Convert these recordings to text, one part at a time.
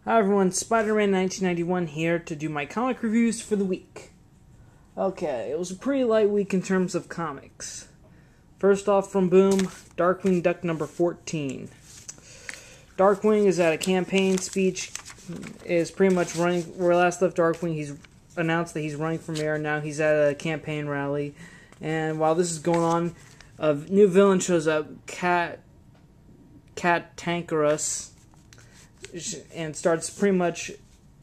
Hi everyone, Spider-Man 1991 here to do my comic reviews for the week. Okay, it was a pretty light week in terms of comics. First off from Boom, Darkwing Duck number 14. Darkwing is at a campaign speech, is pretty much running, where last left Darkwing, he's announced that he's running for mayor, now he's at a campaign rally. And while this is going on, a new villain shows up, Cat Tankerus, and starts pretty much,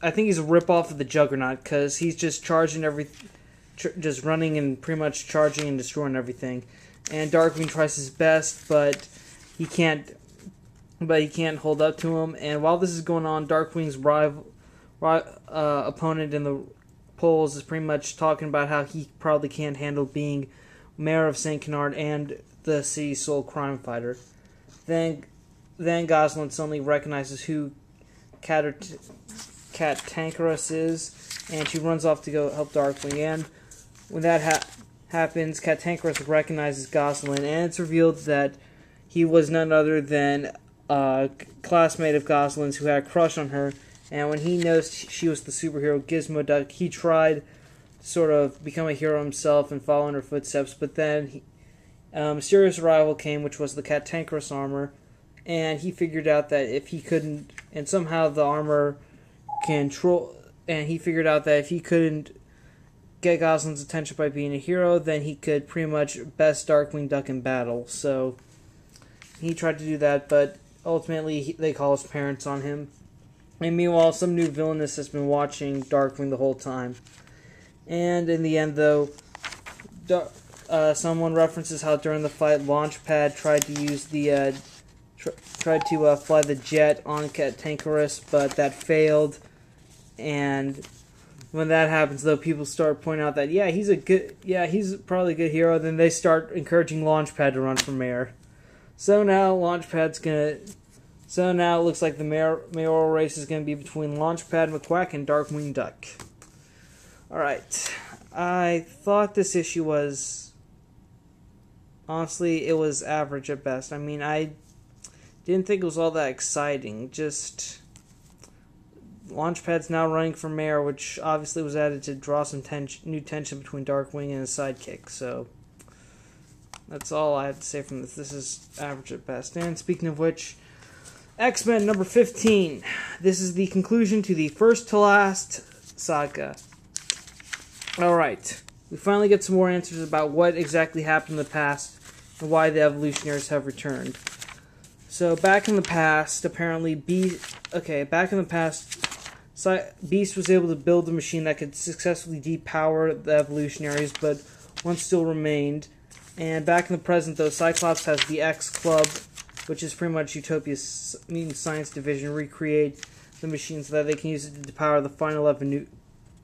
I think he's a ripoff of the Juggernaut, because he's just charging just running and pretty much charging and destroying everything. And Darkwing tries his best, but he can't hold up to him. And while this is going on, Darkwing's opponent in the polls is pretty much talking about how he probably can't handle being mayor of St. Canard and the city's sole crime fighter. Then Gosalyn suddenly recognizes who Cat Tankerus is, and she runs off to go help Darkwing. And when that happens, Cat Tankerus recognizes Gosalyn, and it's revealed that he was none other than a classmate of Gosalyn's who had a crush on her. And when he noticed she was the superhero Gizmo Duck, he tried to sort of become a hero himself and follow in her footsteps. But then a mysterious arrival came, which was the Cat Tankerus armor. And he figured out that if he couldn't, and somehow the armor he figured out that if he couldn't get Gosalyn's attention by being a hero, then he could pretty much best Darkwing Duck in battle. So he tried to do that, but ultimately they call his parents on him. And meanwhile, some new villainess has been watching Darkwing the whole time. And in the end, though, someone references how during the fight, Launchpad tried to use the fly the jet on Cat Tankerus, but that failed. And when that happens, though, people start pointing out that he's probably a good hero. Then they start encouraging Launchpad to run for mayor. So now it looks like the mayoral race is gonna be between Launchpad McQuack and Darkwing Duck. All right, I thought this issue was, honestly, it was average at best. I mean, I didn't think it was all that exciting. Just Launchpad's now running for mayor, which obviously was added to draw some new tension between Darkwing and his sidekick. So that's all I have to say from this. This is average at best. And speaking of which, XMen number 15. This is the conclusion to the first to last saga. Alright, we finally get some more answers about what exactly happened in the past and why the evolutionaries have returned. So back in the past, apparently Beast was able to build a machine that could successfully depower the evolutionaries, but one still remained. And back in the present, though, Cyclops has the X Club, which is pretty much Utopia's mutant science division, recreate the machine so that they can use it to depower the final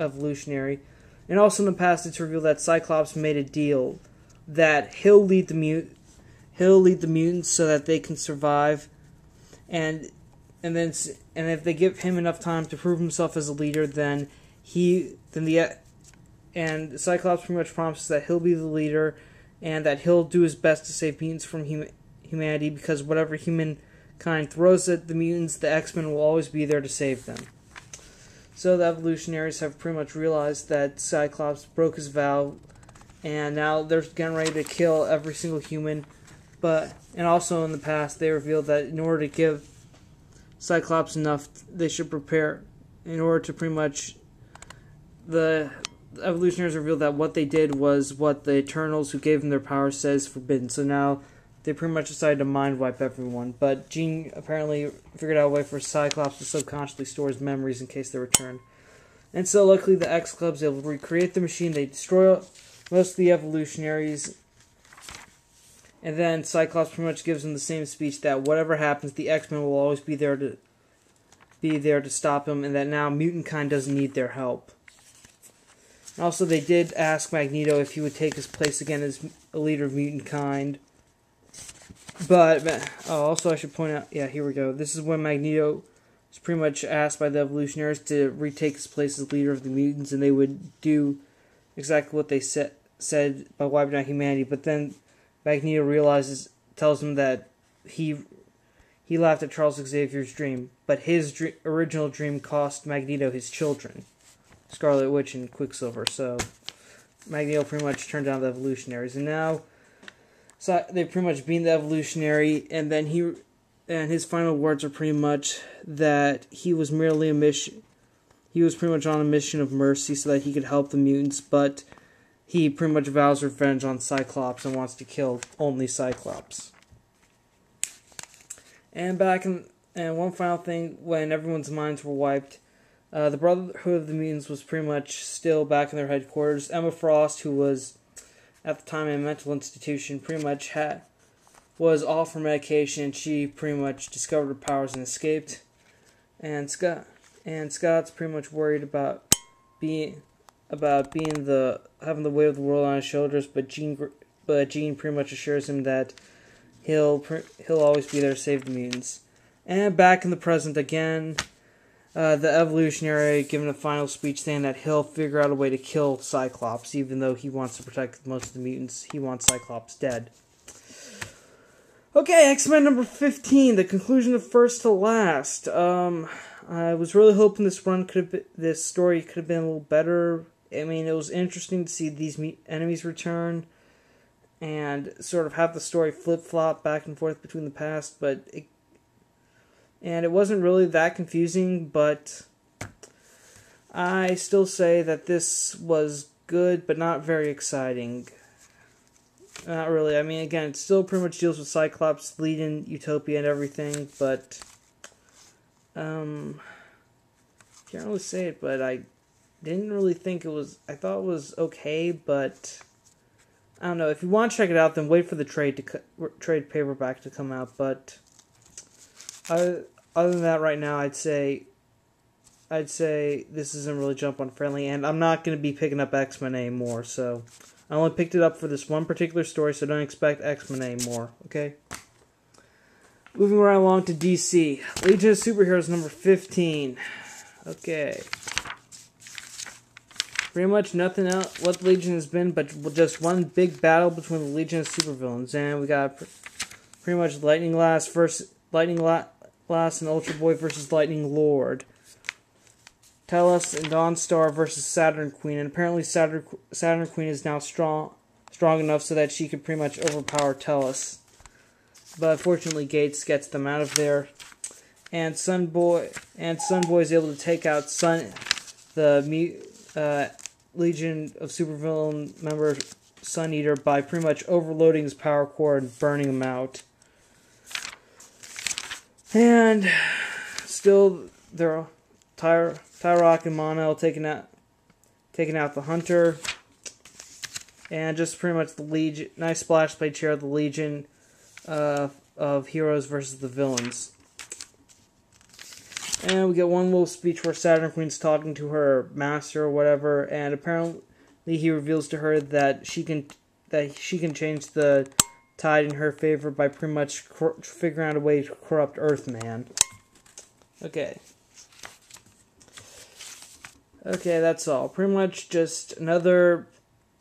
evolutionary. And also in the past, it's revealed that Cyclops made a deal that he'll lead the mutants so that they can survive, and if they give him enough time to prove himself as a leader, and Cyclops pretty much promises that he'll be the leader and that he'll do his best to save mutants from humanity, because whatever humankind throws at the mutants, the X-Men will always be there to save them. So the evolutionaries have pretty much realized that Cyclops broke his vow, and now they're getting ready to kill every single human. And also in the past, they revealed that in order to give Cyclops enough, they should prepare, in order to pretty much, the evolutionaries revealed that what they did was what the Eternals, who gave them their power, says forbidden. So now they pretty much decided to mind wipe everyone. But Jean apparently figured out a way for Cyclops to subconsciously store his memories in case they return. And so luckily the X Club's able to recreate the machine. They destroy most of the evolutionaries. And then Cyclops pretty much gives them the same speech that whatever happens, the X-Men will always be there to stop him, and that now mutant kind doesn't need their help. And also, they did ask Magneto if he would take his place again as a leader of mutant kind. But also I should point out, here we go. This is when Magneto was pretty much asked by the evolutionaries to retake his place as leader of the mutants, and they would do exactly what they said by wiping out humanity. But then Magneto tells him that he he laughed at Charles Xavier's dream, but his original dream cost Magneto his children, Scarlet Witch and Quicksilver. So Magneto pretty much turned down the Evolutionaries, and now they've pretty much been the Evolutionary, and then his final words are pretty much that he was merely a mission. He was pretty much on a mission of mercy so that he could help the mutants, but he pretty much vows revenge on Cyclops and wants to kill only Cyclops. And one final thing, when everyone's minds were wiped, the Brotherhood of the Mutants was pretty much still back in their headquarters. Emma Frost, who was at the time in a mental institution, pretty much was off her medication. She pretty much discovered her powers and escaped. And Scott's pretty much worried about having the weight of the world on his shoulders, but Jean pretty much assures him that he'll always be there to save the mutants. And back in the present again, the Evolutionary giving a final speech saying that he'll figure out a way to kill Cyclops, even though he wants to protect most of the mutants. He wants Cyclops dead. Okay, X-Men number 15, the conclusion of first to last. I was really hoping this story could have been a little better. I mean, it was interesting to see these enemies return and sort of have the story flip-flop back and forth between the past, but it wasn't really that confusing, but I still say that this was good, but not very exciting. Not really. I mean, again, it still pretty much deals with Cyclops, Legion, Utopia, and everything, but can't really say it, but I didn't really think it was. I thought it was okay, but I don't know. If you want to check it out, then wait for the trade paperback to come out. But other than that, right now, I'd say this isn't really jump on friendly, and I'm not going to be picking up X-Men anymore. So I only picked it up for this one particular story, so don't expect X-Men anymore. Okay. Moving right along to DC. Legion of Superheroes number 15. Okay. Pretty much nothing else what the Legion has been, but just one big battle between the Legion of Supervillains. And we got pretty much Lightning Lass and Ultra Boy versus Lightning Lord. Tellus and Dawnstar versus Saturn Queen. And apparently Saturn Queen is now strong enough so that she could pretty much overpower Tellus. But unfortunately, Gates gets them out of there, and Sunboy is able to take out the Legion of Supervillain member Sun Eater by pretty much overloading his power core and burning him out. And still, there are Tyrock and Mon-El taking out the Hunter, and just pretty much the Legion. Nice splash page here of the Legion of heroes versus the villains. And we get one little speech where Saturn Queen's talking to her master or whatever, and apparently he reveals to her that she can change the tide in her favor by pretty much figuring out a way to corrupt Earthman. Okay, that's all. Pretty much just another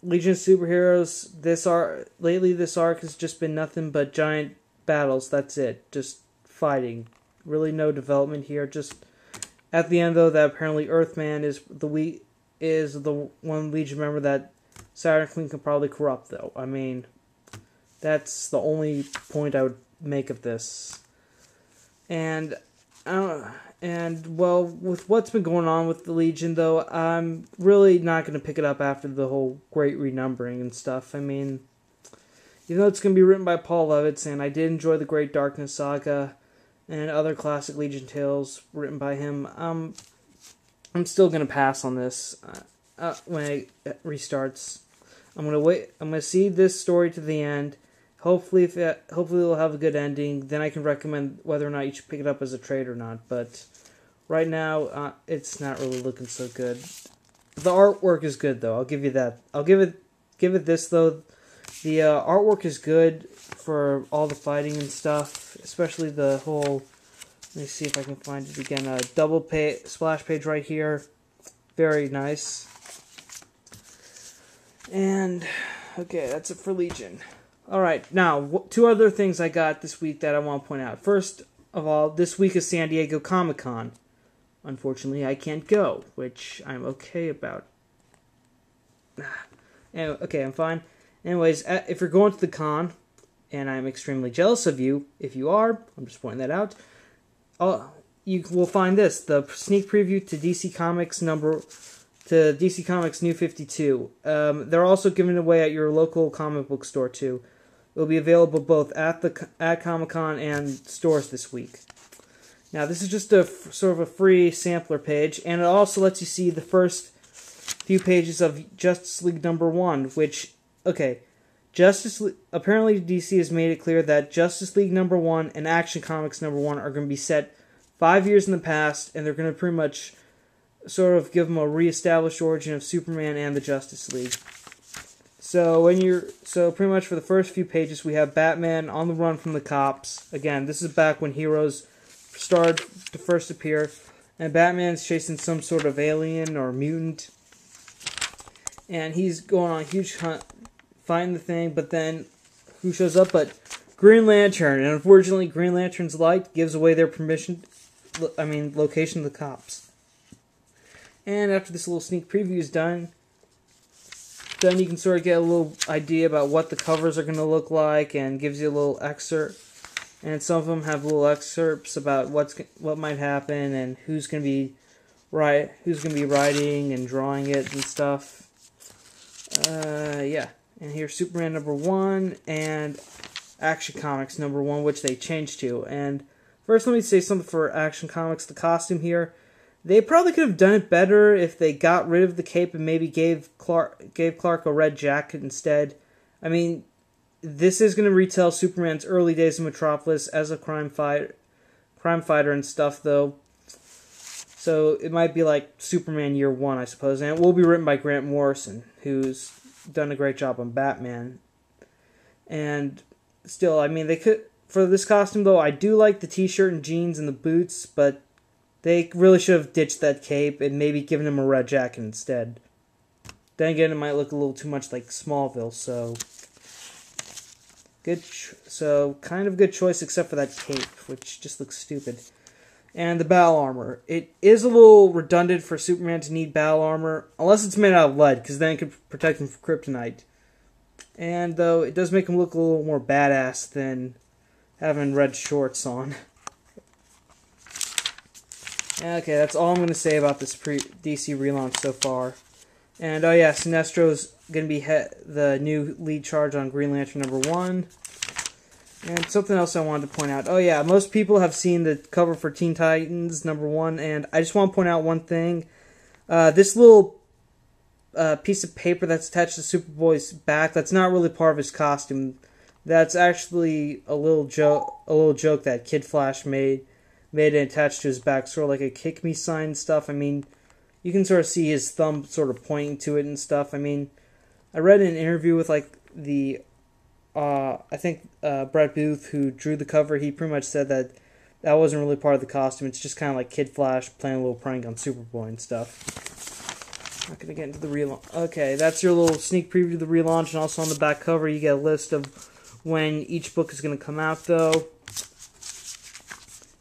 Legion of Superheroes. This arc has just been nothing but giant battles. That's it. Just fighting. Really no development here. Just at the end, though, that apparently Earthman is the one Legion member that Saturn Queen can probably corrupt, though. I mean, that's the only point I would make of this. And well, with what's been going on with the Legion, though, I'm really not going to pick it up after the whole great renumbering and stuff. I mean, even though it's going to be written by Paul Levitz, and I did enjoy the Great Darkness Saga and other classic Legion tales written by him, I'm still going to pass on this when it restarts. I'm going to wait. I'm going to see this story to the end. Hopefully it'll have a good ending. Then I can recommend whether or not you should pick it up as a trade or not. But right now, it's not really looking so good. The artwork is good, though. I'll give you that. I'll give it this, though. The artwork is good for all the fighting and stuff, especially the whole. Let me see if I can find it again. Double splash page right here, very nice. And okay, that's it for Legion. All right, now two other things I got this week that I want to point out. First, of all, this week is San Diego Comic-Con. Unfortunately, I can't go, which I'm okay about. Anyway, okay, I'm fine. Anyways, if you're going to the con, and I'm extremely jealous of you, if you are, I'm just pointing that out, you will find this, the sneak preview to DC Comics New 52. They're also giving it away at your local comic book store, too. It will be available both at Comic-Con and stores this week. Now, this is just a sort of a free sampler page, and it also lets you see the first few pages of Justice League #1, which, okay, apparently DC has made it clear that Justice League #1 and Action Comics #1 are going to be set 5 years in the past, and they're going to pretty much sort of give them a re-established origin of Superman and the Justice League. So pretty much for the first few pages, we have Batman on the run from the cops. Again, this is back when heroes started to first appear, and Batman's chasing some sort of alien or mutant, and he's going on a huge hunt, fighting the thing. But then, who shows up but Green Lantern? And unfortunately, Green Lantern's light gives away their location to the cops. And after this little sneak preview is done, then you can sort of get a little idea about what the covers are going to look like, and gives you a little excerpt. And some of them have little excerpts about what might happen and who's going to be writing and drawing it and stuff. Yeah. And here's Superman #1 and Action Comics #1, which they changed to. And first, let me say something for Action Comics. The costume here, they probably could have done it better if they got rid of the cape and maybe gave Clark a red jacket instead. I mean, this is going to retell Superman's early days in Metropolis as a crime fighter and stuff, though. So it might be like Superman Year 1, I suppose. And it will be written by Grant Morrison, who's done a great job on Batman. And still, I mean, they could, for this costume, though, I do like the t-shirt and jeans and the boots, but they really should have ditched that cape and maybe given him a red jacket instead. Then again, it might look a little too much like Smallville, so kind of good choice, except for that cape, which just looks stupid. And the battle armor. It is a little redundant for Superman to need battle armor, unless it's made out of lead, because then it could protect him from kryptonite. And though it does make him look a little more badass than having red shorts on. Okay, that's all I'm going to say about this DC relaunch so far. And oh yeah, Sinestro's going to be the new lead charge on Green Lantern #1. And something else I wanted to point out. Oh yeah, most people have seen the cover for Teen Titans #1, and I just want to point out one thing. This little piece of paper that's attached to Superboy's back, that's not really part of his costume. That's actually a little joke that Kid Flash made and attached to his back, sort of like a kick me sign and stuff. I mean, you can sort of see his thumb sort of pointing to it and stuff. I mean, I read in an interview with like I think Brett Booth, who drew the cover, he pretty much said that wasn't really part of the costume. It's just kind of like Kid Flash playing a little prank on Superboy and stuff. Not gonna get into the relaunch. Okay, that's your little sneak preview of the relaunch, and also on the back cover you get a list of when each book is gonna come out, though.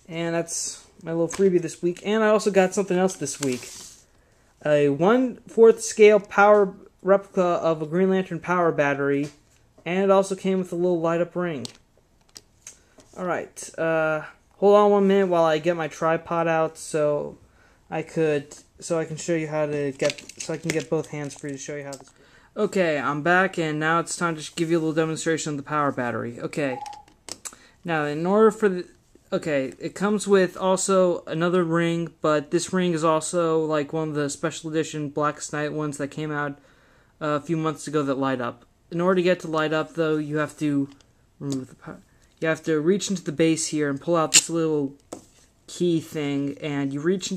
And that's my little freebie this week. And I also got something else this week. A 1/4 scale power replica of a Green Lantern power battery. And it also came with a little light-up ring. Alright, hold on 1 minute while I get my tripod out so I can show you how to I can get both hands free to show you how this works. Okay, I'm back, and now it's time to give you a little demonstration of the power battery. Okay, now in order for it comes with also another ring, but this ring is also like one of the special edition Blackest Night ones that came out a few months ago that light up. In order to get to light up, though, you have to remove the power. You have to reach into the base here and pull out this little key thing, and you reach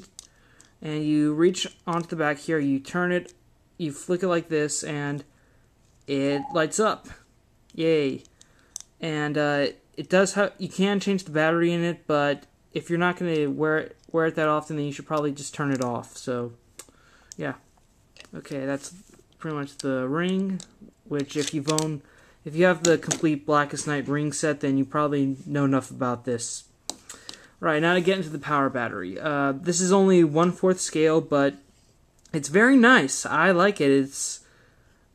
onto the back here. You turn it, you flick it like this, and it lights up. Yay! And it does have. You can change the battery in it, but if you're not going to wear it that often, then you should probably just turn it off. So, yeah. Okay, that's pretty much the ring. Which, if you have the complete Blackest Night ring set, then you probably know enough about this. Right, now to get into the power battery. This is only 1/4 scale, but it's very nice. I like it. It's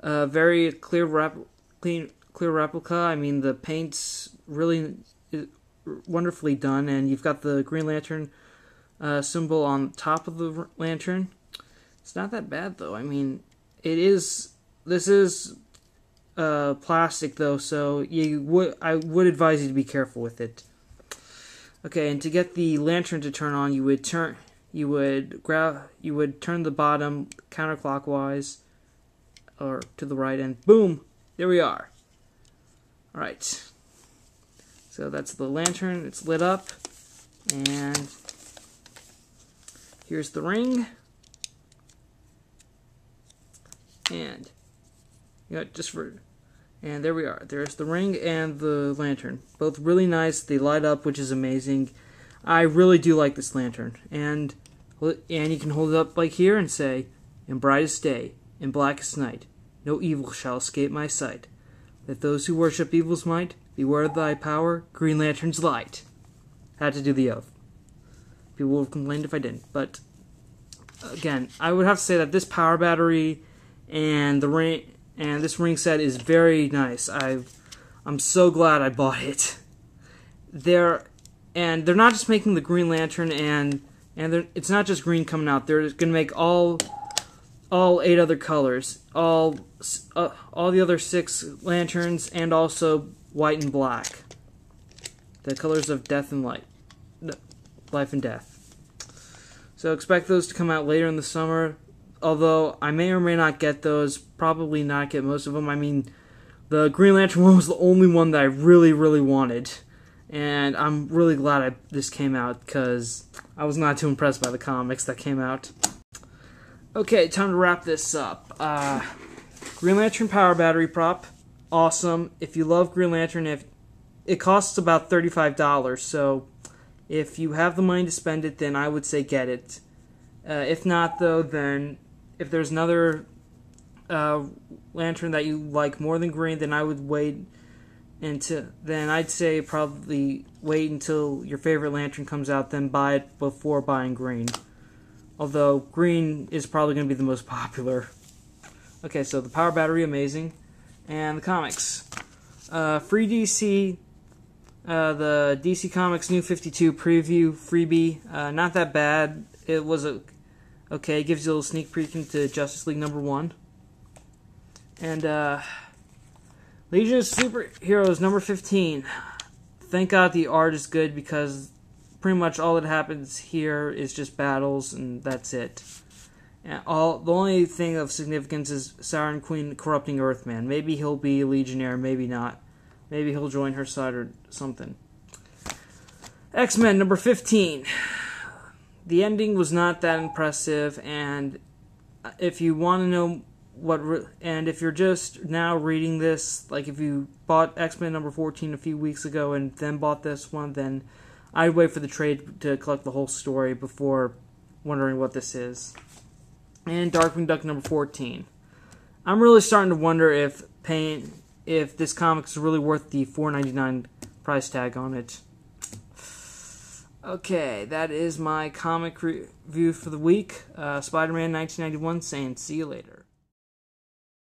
very clear replica. I mean, the paint's really wonderfully done, and you've got the Green Lantern symbol on top of the lantern. It's not that bad, though. I mean, this is plastic, though, so I would advise you to be careful with it. Okay, and to get the lantern to turn on, you would turn the bottom counterclockwise or to the right, and boom, there we are. All right. So that's the lantern. It's lit up, and here's the ring. And and there we are. There's the ring and the lantern. Both really nice. They light up, which is amazing. I really do like this lantern. And you can hold it up like here and say, "In brightest day, in blackest night, no evil shall escape my sight. Let those who worship evil's might beware of thy power, Green Lantern's light." Had to do the oath. People would have complained if I didn't. But again, I would have to say that this power battery and the ring and this ring set is very nice. I'm so glad I bought it. They're not just making the Green Lantern, and it's not just green coming out. They're going to make all 8 other colors, all the other 6 lanterns, and also white and black. The colors of death and light, life and death. So expect those to come out later in the summer. Although I may or may not get those, probably not get most of them. I mean, the Green Lantern one was the only one that I really, really wanted. And I'm really glad this came out, because I was not too impressed by the comics that came out. Okay, time to wrap this up. Green Lantern power battery prop, awesome. If you love Green Lantern, it costs about $35, so if you have the money to spend it, then I would say get it. If not, though, then if there's another lantern that you like more than green, then I would wait then I'd say probably wait until your favorite lantern comes out, then buy it before buying green. Although green is probably going to be the most popular. Okay, so the power battery, amazing. And the comics. Free DC, the DC Comics New 52 preview freebie. Not that bad. It was okay, it gives you a little sneak peek into Justice League #1. And Legion of Superheroes #15. Thank God the art is good, because pretty much all that happens here is just battles, and that's it. And the only thing of significance is Siren Queen corrupting Earthman. Maybe he'll be a Legionnaire, maybe not. Maybe he'll join her side or something. X-Men #15. The ending was not that impressive, and if you want to know and if you're just now reading this, like if you bought X-Men #14 a few weeks ago and then bought this one, then I'd wait for the trade to collect the whole story before wondering what this is. And Darkwing Duck #14. I'm really starting to wonder if this comic is really worth the $4.99 price tag on it. Okay, that is my comic review for the week. Spider-Man 1991 saying see you later.